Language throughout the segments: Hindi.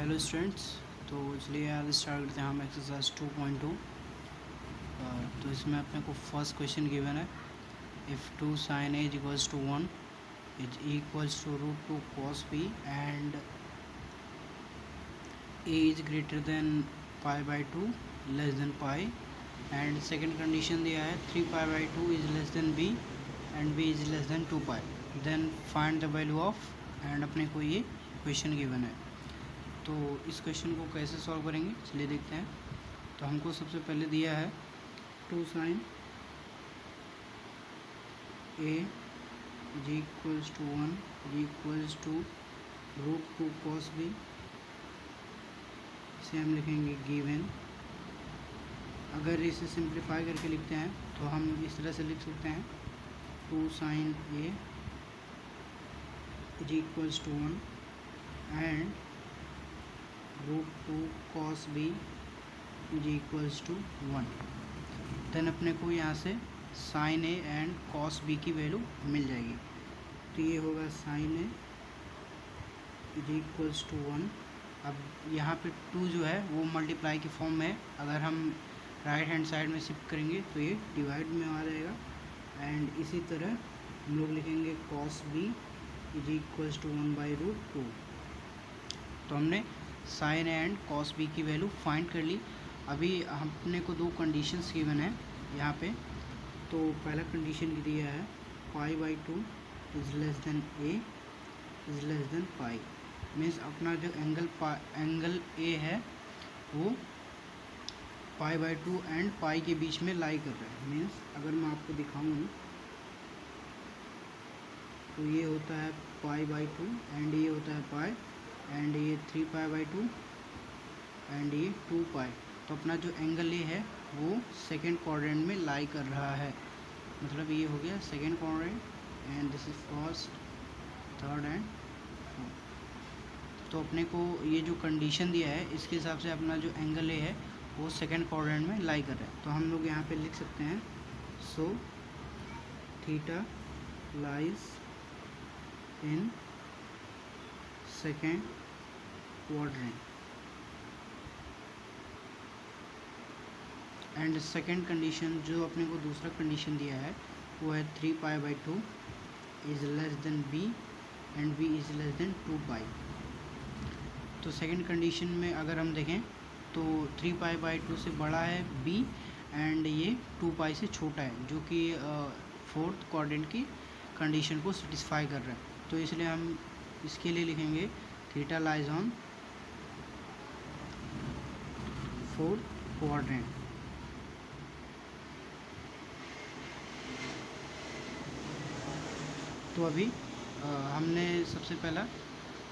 Hello students. तो चलिए आज स्टार्ट करते हैं हम एक्सरसाइज 2.2। तो इसमें अपने को फर्स्ट क्वेश्चन गिवन है, if 2 sin a equals to 1 is equals to √2 cos b and a is greater than π/2 less than pi. And second condition दिया है 3π/2 is less than b and b is less than 2π, then find the value of. And अपने को ये क्वेश्चन गिवन है, तो इस क्वेश्चन को कैसे सॉल्व करेंगे चलिए देखते हैं। तो हमको सबसे पहले दिया है 2 sin a is equals to 1 is equals to √2 cos b। इसे हम लिखेंगे गिवन। अगर इसे सिंप्लीफाई करके लिखते हैं तो हम इस तरह से लिख सकते हैं 2 sin a is equals to 1 and √2 cos b is equals to 1। Then अपने को यहाँ से sin a and cos b की वैल्यू मिल जाएगी। तो ये होगा sin a is equals to 1। अब यहाँ पे 2 जो है वो मल्टीप्लाई की फॉर्म में है, अगर हम राइट हैंड साइड में शिफ्ट करेंगे तो ये डिवाइड में आ जाएगा। एंड इसी तरह हम लोग लिखेंगे cos b is equals to 1/√2। तो हमने sin a and cos b की वैल्यू फाइंड कर ली। अभी अपने को दो कंडीशंस गिवन है यहाँ पे। तो पहला कंडीशन दिया है π/2 is less than a is less than pi. Means अपना जो एंगल a है वो π/2 एंड पाई के बीच में लाई कर रहा है। मीन्स अगर मैं आपको दिखाऊँ तो ये होता है π/2 एंड ये होता है पाई, एंड ये 3π/2 एंड ये 2π। तो अपना जो एंगल ए है वो सेकेंड क्वाड्रेंट में लाई कर रहा है, मतलब ये हो गया second quadrant and this is first, third and fourth. तो अपने को ये जो कंडीशन दिया है इसके हिसाब से अपना जो एंगल ए है वो सेकेंड क्वाड्रेंट में लाई कर रहा है। तो हम लोग यहाँ पे लिख सकते हैं so theta lies in second quadrant. And second condition जो अपने को दूसरा कंडीशन दिया है वो है 3π/2 is less than b and b is less than 2π। तो सेकेंड कंडीशन में अगर हम देखें तो 3π/2 से बड़ा है b एंड ये 2π से छोटा है, जो कि फोर्थ क्वाड्रेंट की कंडीशन को सेटिस्फाई कर रहा है। तो इसलिए हम इसके लिए लिखेंगे theta lies on fourth quadrant. तो अभी हमने सबसे पहला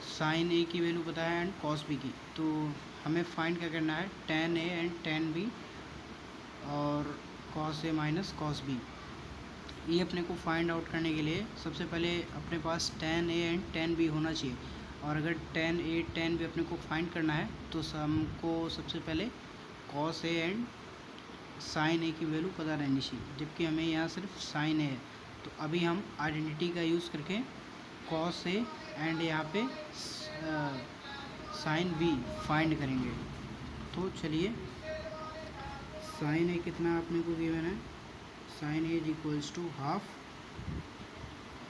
sin a की वैल्यू बताया एंड cos b की। तो हमें फाइंड क्या करना है tan a and tan b और cos a minus cos b। ये अपने को फाइंड आउट करने के लिए सबसे पहले अपने पास tan a and tan b होना चाहिए। और अगर tan a tan b अपने को फाइंड करना है तो हमको सबसे पहले cos a and sin a की वैल्यू पता रहनी चाहिए, जबकि हमें यहाँ सिर्फ sin a है। तो अभी हम आइडेंटिटी का यूज़ करके cos a एंड यहाँ पे sin b फाइंड करेंगे। तो चलिए sin a कितना अपने को गिवन है, sin a is equals to half.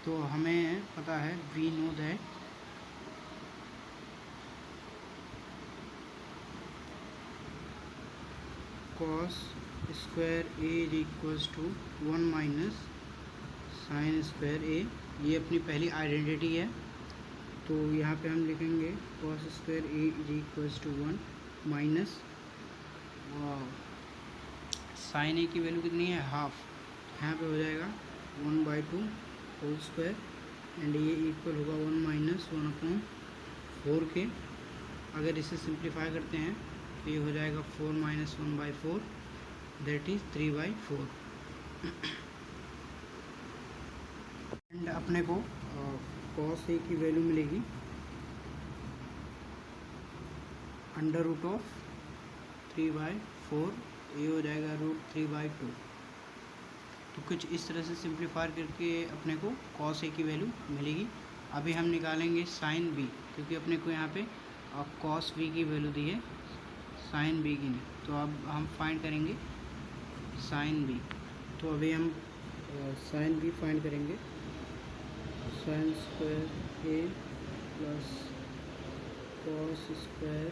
तो हमें पता है we know that cos square a is equals to 1 minus sin square a। ये अपनी पहली आइडेंटिटी है। तो यहाँ पे हम लिखेंगे cos square a is equals to 1 minus sin a की वैल्यू कितनी है हाफ। यहाँ पे हो जाएगा 1/2 होल स्क्वायर एंड ये इक्वल होगा 1 माइनस 1/4 के। अगर इसे सिंप्लीफाई करते हैं तो ये हो जाएगा 4 माइनस 1/4 दैट इज़ 3/4। एंड अपने को cos a की वैल्यू मिलेगी √3/4, ये हो जाएगा √3/2। तो कुछ इस तरह से सिंप्लीफाई करके अपने को cos a की वैल्यू मिलेगी। अभी हम निकालेंगे sin b, क्योंकि अपने को यहाँ पे अब कॉस बी की वैल्यू दी है, साइन बी की नहीं, तो अब हम फाइंड करेंगे साइन बी। तो अभी हम साइन बी फाइंड करेंगे। Sine square a plus cos square,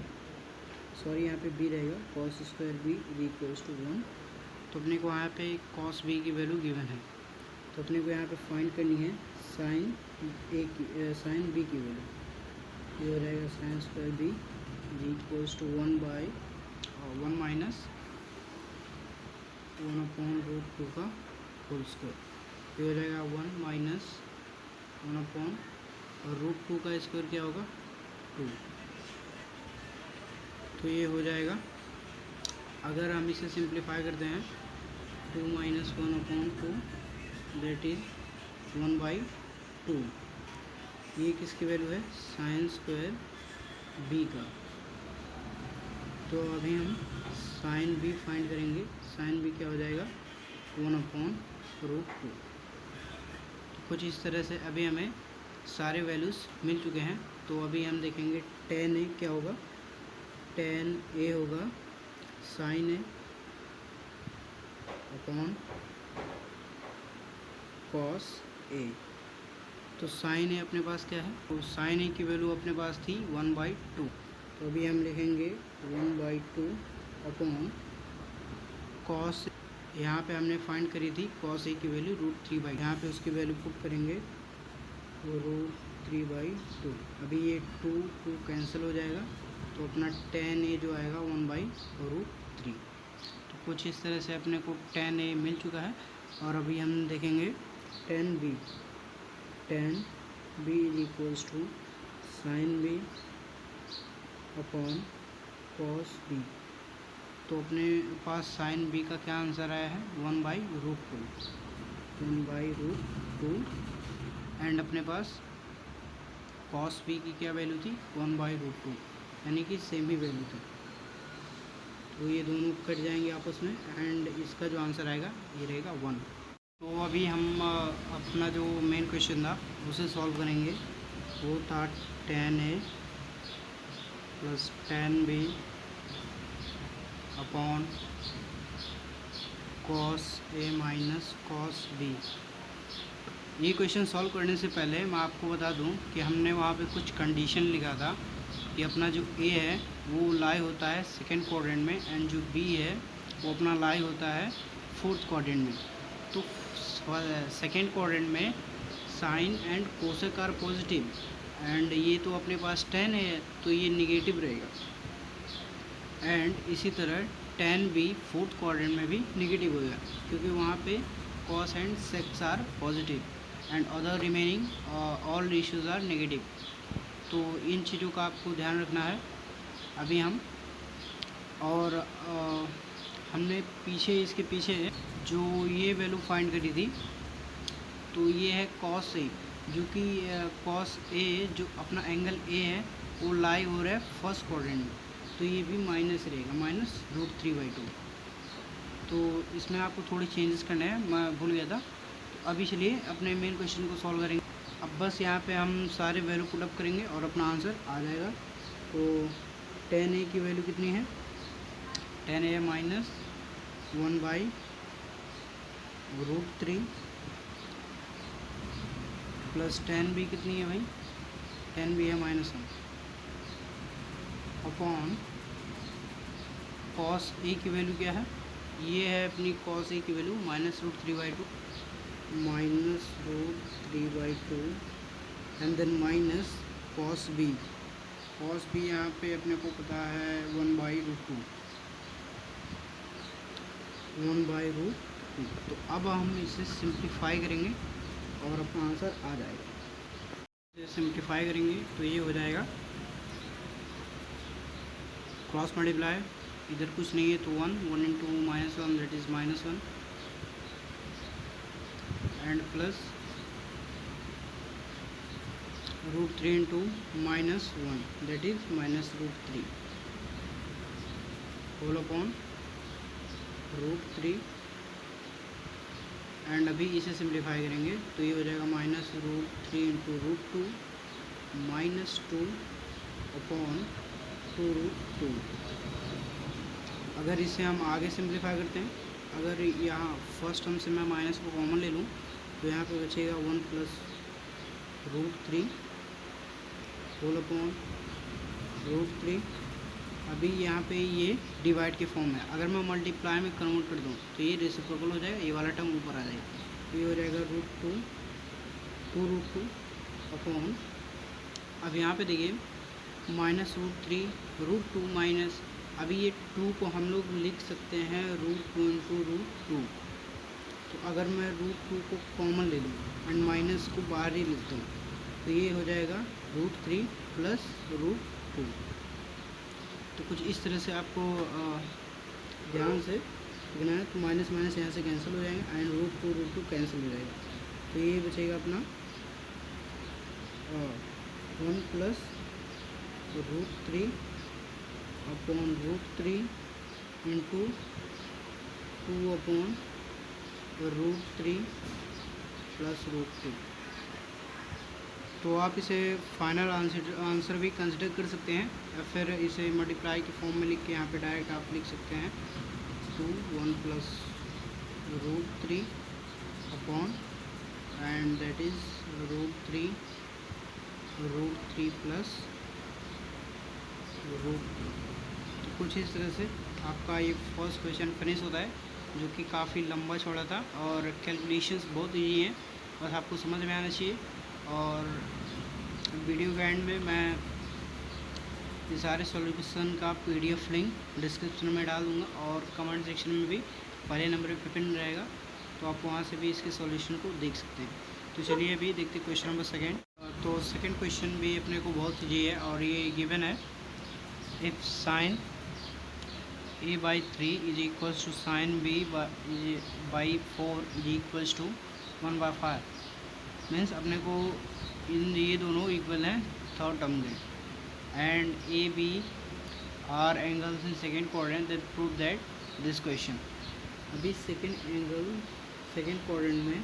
sorry यहाँ पे बी रहेगा, cos square b is equals to 1। तो अपने को यहाँ पे कॉस बी की वैल्यू गिवन है, तो अपने को यहाँ पे फाइंड करनी है साइन ए की, साइन बी की वैल्यू। ये हो जाएगा sine square b is equals to 1 minus 1/√2 का होल स्क्वायर। ये हो जाएगा 1 माइनस 1/√2 का स्क्वायर क्या होगा 2। तो ये हो जाएगा, अगर हम इसे सिंप्लीफाई करते हैं 2 माइनस 1/2 दैट इज़ 1/2। ये किसकी वैल्यू है, साइन स्क्वायर बी का। तो अभी हम साइन बी फाइंड करेंगे। साइन बी क्या हो जाएगा 1/√2। तो कुछ इस तरह से अभी हमें सारे वैल्यूज़ मिल चुके हैं। तो अभी हम देखेंगे tan ए क्या होगा, tan ए होगा साइन ए अपॉन कॉस ए। तो साइन ए अपने पास क्या है, तो साइन ए की वैल्यू अपने पास थी 1/2। तो अभी हम लिखेंगे 1/2 अपॉन कॉस, यहाँ पे हमने फाइंड करी थी कॉस ए की वैल्यू √3/, यहाँ पे उसकी वैल्यू पुट करेंगे √3/2। अभी ये 2 कैंसिल हो जाएगा, तो अपना tan ए जो आएगा 1/√3। तो कुछ इस तरह से अपने को tan ए मिल चुका है। और अभी हम देखेंगे tan b is equals to sine b upon cos b. तो अपने पास साइन बी का क्या आंसर आया है 1/√2 एंड अपने पास कॉस बी की क्या वैल्यू थी 1/√2, यानी कि सेम ही वैल्यू थी। तो ये दोनों कट जाएंगे आपस में एंड इसका जो आंसर आएगा ये रहेगा 1। तो अभी हम अपना जो मेन क्वेश्चन था उसे सॉल्व करेंगे। वो था tan a plus tan b upon cos a minus cos b. ये क्वेश्चन सॉल्व करने से पहले मैं आपको बता दूं कि हमने वहाँ पे कुछ कंडीशन लिखा था कि अपना जो ए है वो लाई होता है सेकेंड क्वाड्रेंट में एंड जो बी है वो अपना लाई होता है फोर्थ क्वाड्रेंट में। तो सेकेंड क्वाड्रेंट में sine and cosec are positive and ये तो अपने पास tan है तो ये निगेटिव रहेगा। एंड इसी तरह tan बी फोर्थ क्वाड्रेंट में भी निगेटिव होगा क्योंकि वहाँ पे cos and secs are positive and other remaining all ratios are negative. तो इन चीज़ों का आपको ध्यान रखना है। अभी हम और हमने पीछे इसके पीछे जो ये वैल्यू फाइंड करी थी तो ये है cos ए, जो कि cos ए जो अपना एंगल ए है वो लाई हो रहा है फर्स्ट क्वाड्रेंट में, तो ये भी माइनस रहेगा -√3/2। तो इसमें आपको थोड़ी चेंजेस करने हैं, मैं भूल गया था। तो अभी चलिए अपने मेन क्वेश्चन को सॉल्व करेंगे। अब बस यहाँ पे हम सारे वैल्यू पुटअप करेंगे और अपना आंसर आ जाएगा। तो tan ए की वैल्यू कितनी है, tan ए -1/√3 प्लस tan बी कितनी है भाई, tan बी है -1 अपॉन cos ए की वैल्यू क्या है, ये है अपनी cos ए की value -√3/2 and then minus cos b यहाँ पे अपने को पता है 1/√2। तो अब हम इसे सिंप्लीफाई करेंगे और अपना आंसर आ जाएगा। इसे सिंप्लीफाई करेंगे तो ये हो जाएगा क्रॉस मल्टीप्लाई, इधर कुछ नहीं है तो 1 × -1 that is -1 and plus √3 × -1 that is -√3 whole upon √3 and अभी इसे सिंप्लीफाई करेंगे तो ये हो जाएगा -√3 × √2 -2 अपॉन 2√2। अगर इसे हम आगे सिंप्लीफाई करते हैं, अगर यहाँ फर्स्ट टर्म से मैं माइनस को कॉमन ले लूँ तो यहाँ पे बचेगा 1 + √3 होल अपॉन √3। अभी यहाँ पे ये डिवाइड के फॉर्म है, अगर मैं मल्टीप्लाई में कन्वर्ट कर दूँ तो ये रेसिप्रोकल हो जाएगा, ये वाला टर्म ऊपर आ जाएगा, तो ये हो जाएगा √2 अपॉन, अब यहाँ पे देखिए -√3 √2 माइनस, अभी ये 2 को हम लोग लिख सकते हैं √2 × √2। तो अगर मैं √2 को कॉमन ले लूँ एंड माइनस को बाहर ही लिख दूँ तो ये हो जाएगा √3 + √2। तो कुछ इस तरह से आपको ध्यान से लिखना है। तो माइनस माइनस यहाँ से कैंसिल हो जाएंगे एंड √2 कैंसिल हो जाएगा, तो ये बचेगा अपना 1 + √3 अपॉन √3 इंटू 2 अपॉन √3 + √2। तो आप इसे फाइनल आंसर भी कंसिडर कर सकते हैं, या फिर इसे मल्टीप्लाई के फॉर्म में लिख के यहाँ पे डायरेक्ट आप लिख सकते हैं 1 + √3 अपॉन एंड दैट इज़ √3 + √2। तो कुछ इस तरह से आपका ये फर्स्ट क्वेश्चन फिनिश होता है, जो कि काफ़ी लंबा चौड़ा था और कैलकुलेशंस बहुत ईजी हैं, बस आपको समझ में आना चाहिए। और वीडियो के एंड में मैं ये सारे सॉल्यूशन का PDF लिंक डिस्क्रिप्शन में डाल दूँगा और कमेंट सेक्शन में भी पहले नंबर पे पिन रहेगा, तो आप वहाँ से भी इसके सॉल्यूशन को देख सकते हैं। तो चलिए अभी देखते हैं क्वेश्चन नंबर सेकेंड। तो सेकेंड क्वेश्चन भी अपने को बहुत ईजी है और ये गिवन है, if sin a/3 = sin b/4 = 1/5। Means अपने को इन ये दोनों इक्वल हैं थर्ड टर्म के, and a b are angles in second quadrant that prove that this question. अभी सेकेंड क्वाड्रेंट में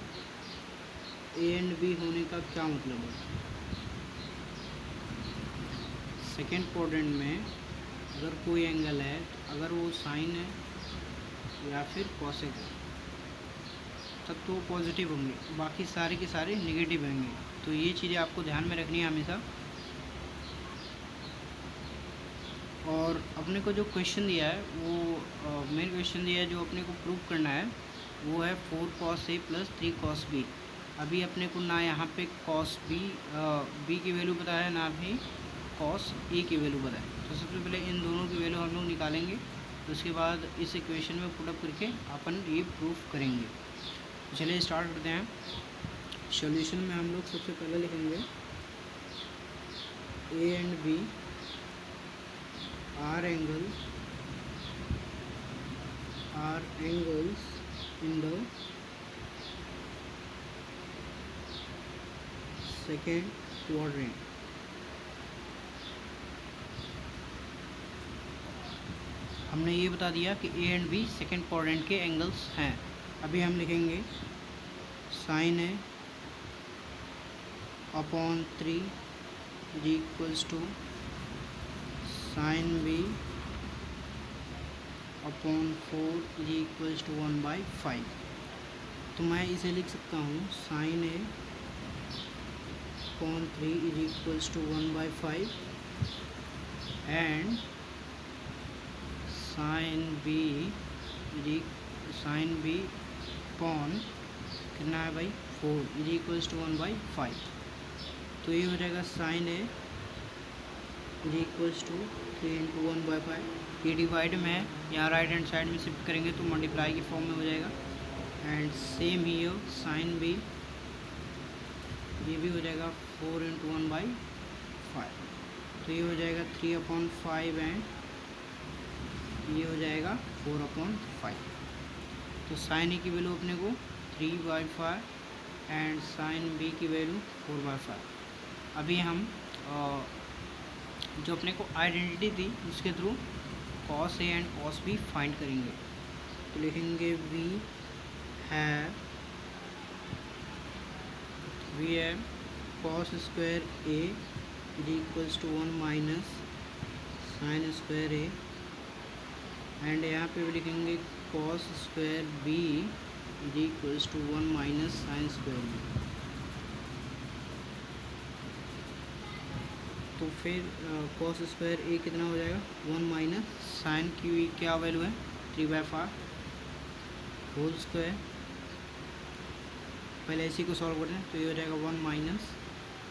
ए एंड बी होने का क्या मतलब है? सेकेंड क्वाड्रेंट में अगर कोई एंगल है, अगर वो साइन है या फिर कॉसेक है, तब तो पॉजिटिव होंगे, बाकी सारे के सारे नेगेटिव होंगे। तो ये चीज़ें आपको ध्यान में रखनी है हमेशा। और अपने को जो क्वेश्चन दिया है वो मेन क्वेश्चन दिया है, जो अपने को प्रूव करना है वो है 4 cos A + 3 cos B। अभी अपने को ना यहाँ पे cos B की वैल्यू पता है, ना भी cos A की वैल्यू पता है। तो सबसे पहले इन दोनों की वैल्यू हम लोग निकालेंगे, तो उसके बाद इस इक्वेशन में पुटअप करके अपन ये प्रूफ करेंगे। तो चलिए स्टार्ट करते हैं। सॉल्यूशन में हम लोग सबसे पहले लिखेंगे A and B are angles in the second quadrant. हमने ये बता दिया कि A and B second quadrant के एंगल्स हैं। अभी हम लिखेंगे sin A upon 3 = sin B upon 4 = 1/5। तो मैं इसे लिख सकता हूँ sin A upon 3 = 1/5 and sin B upon कितना है भाई 4 = 1/5। तो ये हो जाएगा sin A = 3 × 1/5। ये डिवाइड में यहाँ राइट हैंड साइड में शिफ्ट करेंगे तो मल्टीप्लाई के फॉर्म में हो जाएगा। And same he sin B, ये भी हो जाएगा 4 × 1/5। तो ये हो जाएगा 3/5 एंड ये हो जाएगा 4/5। तो sin A की वैल्यू अपने को 3/5 एंड sin B की वैल्यू 4/5। अभी हम जो अपने को आइडेंटिटी थी उसके through cos A and cos B find करेंगे। तो लिखेंगे we have cos² A = 1 - sine square a and यहाँ पे भी लिखेंगे cos square b is equals to 1 minus sine square b. तो फिर कॉस स्क्वायर ए कितना हो जाएगा 1 माइनस साइन की क्या वैल्यू है 3/5 होल स्क्वायर। पहले इसी को सॉल्व करते हैं तो ये हो जाएगा 1 माइनस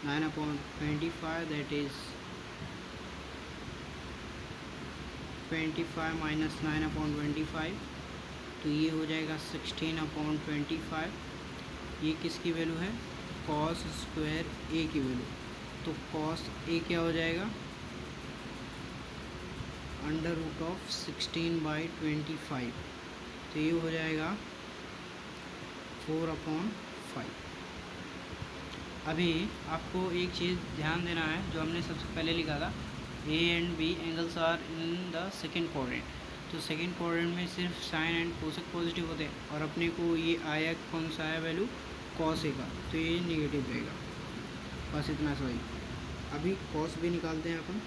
9/25 दैट इज़ 25 माइनस 9/25 तो ये हो जाएगा 16/25। ये किसकी वैल्यू है कॉस स्क्वायर ए की वैल्यू। तो कॉस ए क्या हो जाएगा √16/25 तो ये हो जाएगा 4/5। अभी आपको एक चीज़ ध्यान देना है जो हमने सबसे पहले लिखा था a and b angles are in the second quadrant. तो सेकेंड क्वाड्रेंट में सिर्फ साइन एंड कोसेक पॉजिटिव होते हैं और अपने को ये आया कौन सा है वैल्यू कॉस ए का तो ये नेगेटिव रहेगा। बस इतना सही। अभी कॉस बी निकालते हैं अपन।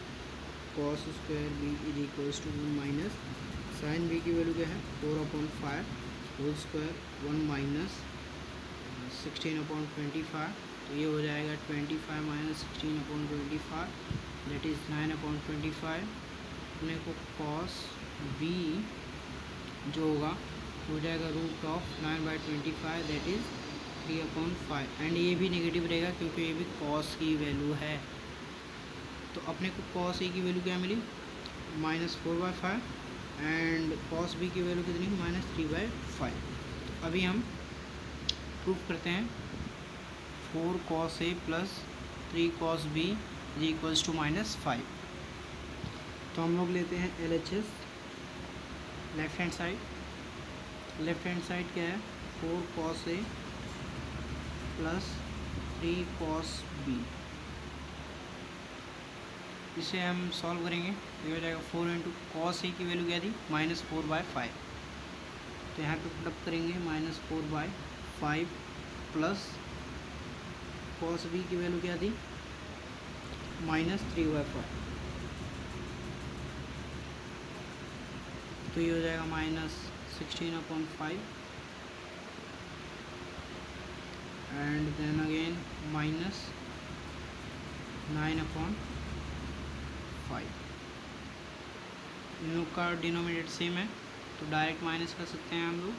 Cos square b is equals to 1 minus sine b की वैल्यू क्या है 4/5 होल स्क्वायर 1 माइनस 16/25 तो ये हो जाएगा 25 माइनस 16/25 दैट इज़ 9/25। अपने को कॉस बी जो होगा हो जाएगा √9/25 दैट इज़ 3/5 एंड ये भी नेगेटिव रहेगा क्योंकि ये भी कॉस की वैल्यू है। तो अपने को कॉस ए की वैल्यू क्या मिली -4/5 एंड कॉस बी की वैल्यू कितनी -3/5। तो अभी हम प्रूफ करते हैं 4 cos A plus 3 cos B is equals to -5। तो हम लोग लेते हैं LHS लेफ्ट हैंड साइड क्या है 4 cos A plus 3 cos B। इसे हम सॉल्व करेंगे तो ये हो जाएगा 4 इंटू कॉस ए की वैल्यू क्या थी -4/5 तो यहाँ पे पुटअप करेंगे -4/5 प्लस कॉस बी की वैल्यू क्या थी -3/5 तो ये हो जाएगा -16/5 एंड देन अगेन -9/5। इन लोग का डिनोमिनेटर सेम है तो डायरेक्ट माइनस कर सकते हैं हम लोग।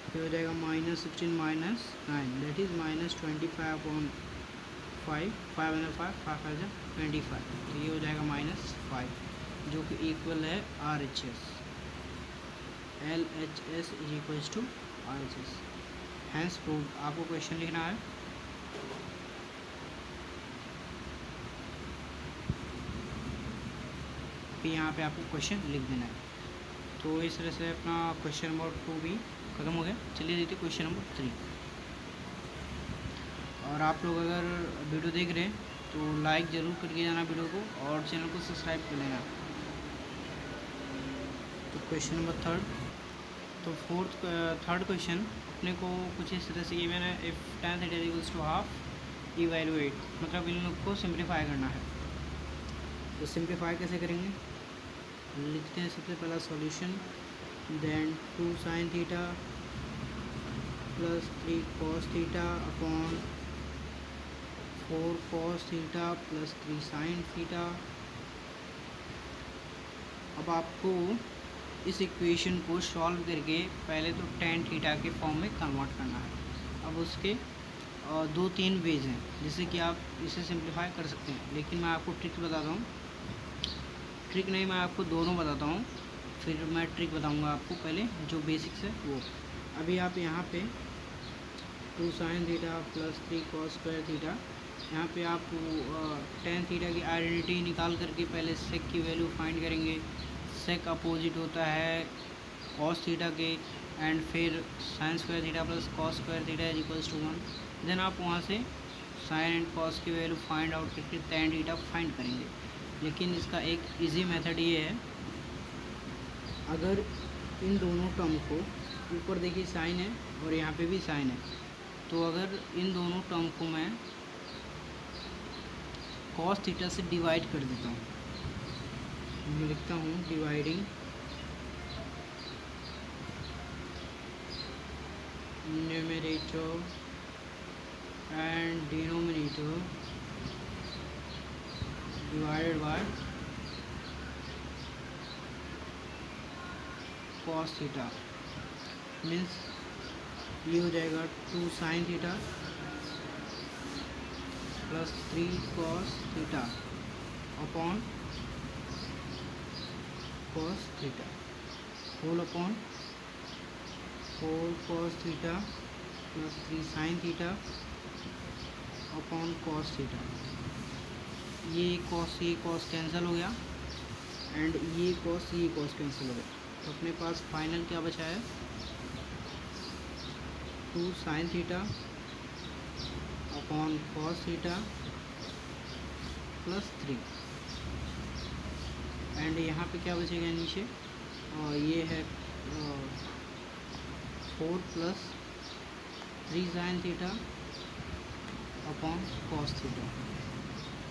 तो हो जाएगा -16 माइनस 9 दैट इज़ -25/5 5 5 25 तो ये हो जाएगा -5 जो कि इक्वल है RHS। LHS is equals to RHS hence proved. आपको क्वेश्चन लिखना है यहाँ पे आपको क्वेश्चन लिख देना है। तो इस तरह से अपना क्वेश्चन नंबर 2 भी ख़त्म हो गया। चलिए देखते क्वेश्चन नंबर 3। और आप लोग अगर वीडियो देख रहे हैं तो लाइक ज़रूर करके जाना वीडियो को और चैनल को सब्सक्राइब कर लेना। तो क्वेश्चन नंबर 3 तो थर्ड क्वेश्चन अपने को कुछ इस तरह से गिवन है if tan θ equals to half evaluate मतलब इन लोग को सिंप्लीफाई करना है। तो सिंप्लीफाई कैसे करेंगे लिखते हैं सबसे पहला solution then 2 sin θ plus 3 cos θ upon 4 cos θ plus 3 sin θ। अब आपको इस इक्वेशन को सॉल्व करके पहले तो tan θ के फॉर्म में कन्वर्ट करना है। अब उसके 2-3 वेज हैं जिससे कि आप इसे सिंप्लीफाई कर सकते हैं, लेकिन मैं आपको ट्रिक बताता हूँ। ट्रिक नहीं, मैं आपको दोनों बताता हूँ, फिर मैं ट्रिक बताऊँगा आपको पहले जो बेसिक्स है वो। अभी आप यहाँ पे 2 sin θ प्लस 3 cos स्क्वायर θ यहाँ पे आप tan θ की आइडेंटिटी निकाल करके पहले सेक की वैल्यू फाइंड करेंगे। सेक अपोजिट होता है cos θ के एंड फिर sin square θ plus cos square θ is equals to 1। Then आप वहाँ से sin एंड cos की वैल्यू फाइंड आउट करके tan θ फाइंड करेंगे। लेकिन इसका एक इजी मेथड ये है, अगर इन दोनों टर्म को ऊपर देखिए साइन है और यहाँ पे भी साइन है, तो अगर इन दोनों टर्म को मैं cos θ से डिवाइड कर देता हूँ मैं लिखता हूँ dividing numerator and denominator divided by cos theta means ये हो जाएगा 2 sin theta plus 3 cos theta upon cos theta whole upon 4 cos theta plus 3 sin theta upon cos theta. ये cos कैंसिल हो गया एंड ये cos कैंसिल हो गया, तो अपने पास फाइनल क्या बचा है 2 sin theta upon cos theta plus 3 and यहाँ पे क्या बचेगा नीचे ये है 4 plus 3 sin theta upon cos theta.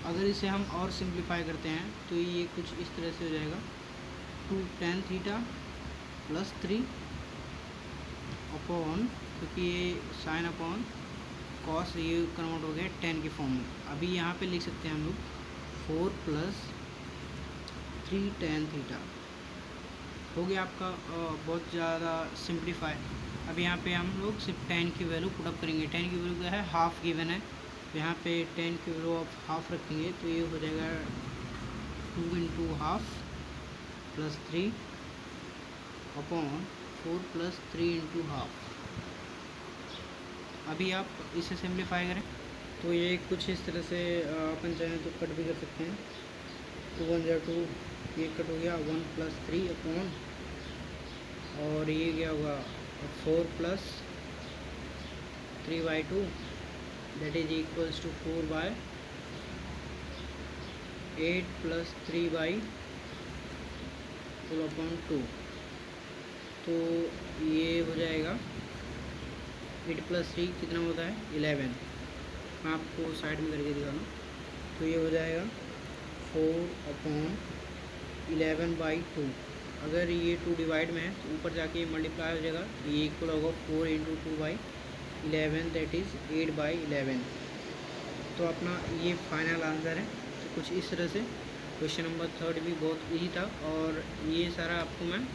अगर इसे हम और सिंप्लीफाई करते हैं तो ये कुछ इस तरह से हो जाएगा 2 tan थीटा प्लस 3 अपॉन, क्योंकि ये साइन अपॉन कॉस ये कन्वर्ट हो गया tan के फॉर्म में। अभी यहाँ पे लिख सकते हैं हम लोग 4 प्लस 3 tan थीटा हो गया आपका बहुत ज़्यादा सिंप्लीफाई। अब यहाँ पे हम लोग सिर्फ tan की वैल्यू पुटअप करेंगे। tan की वैल्यू क्या है, हाफ गिवन है, तो यहाँ पे tan की वैल्यू आप हाफ रखेंगे तो ये हो जाएगा 2 into half plus 3 upon 4 plus 3 into half. अभी आप इसे सिंप्लीफाई करें तो ये कुछ इस तरह से अपन चाहें तो कट भी कर सकते हैं। 2 1 जा 2, ये कट हो गया 1 प्लस 3 अपॉन, और ये क्या होगा 4 plus 3/2 that is equals to 4/8 plus 3/2 upon 2। तो ये हो जाएगा 8 प्लस 3 कितना होता है 11। मैं आपको साइड में करके दिखा दूँ, तो ये हो जाएगा 4 अपॉन 11/2। अगर ये 2 डिवाइड में है तो ऊपर जाके ये मल्टीप्लाई हो जाएगा, ये इक्वल होगा 4 इंटू 2/11 दैट इज़ 8/11। तो अपना ये फाइनल आंसर है। तो कुछ इस तरह से क्वेश्चन नंबर 3 भी बहुत ईजी था, और ये सारा आपको मैं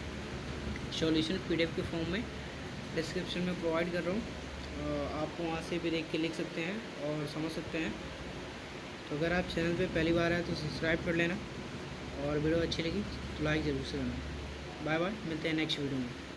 सॉल्यूशन PDF के फॉर्म में डिस्क्रिप्शन में प्रोवाइड कर रहा हूँ। आप वहाँ से भी देख के लिख सकते हैं और समझ सकते हैं। तो अगर आप चैनल पे पहली बार आए तो सब्सक्राइब कर लेना, और वीडियो अच्छी लगी तो लाइक ज़रूर से करना। बाय बाय, मिलते हैं नेक्स्ट वीडियो में।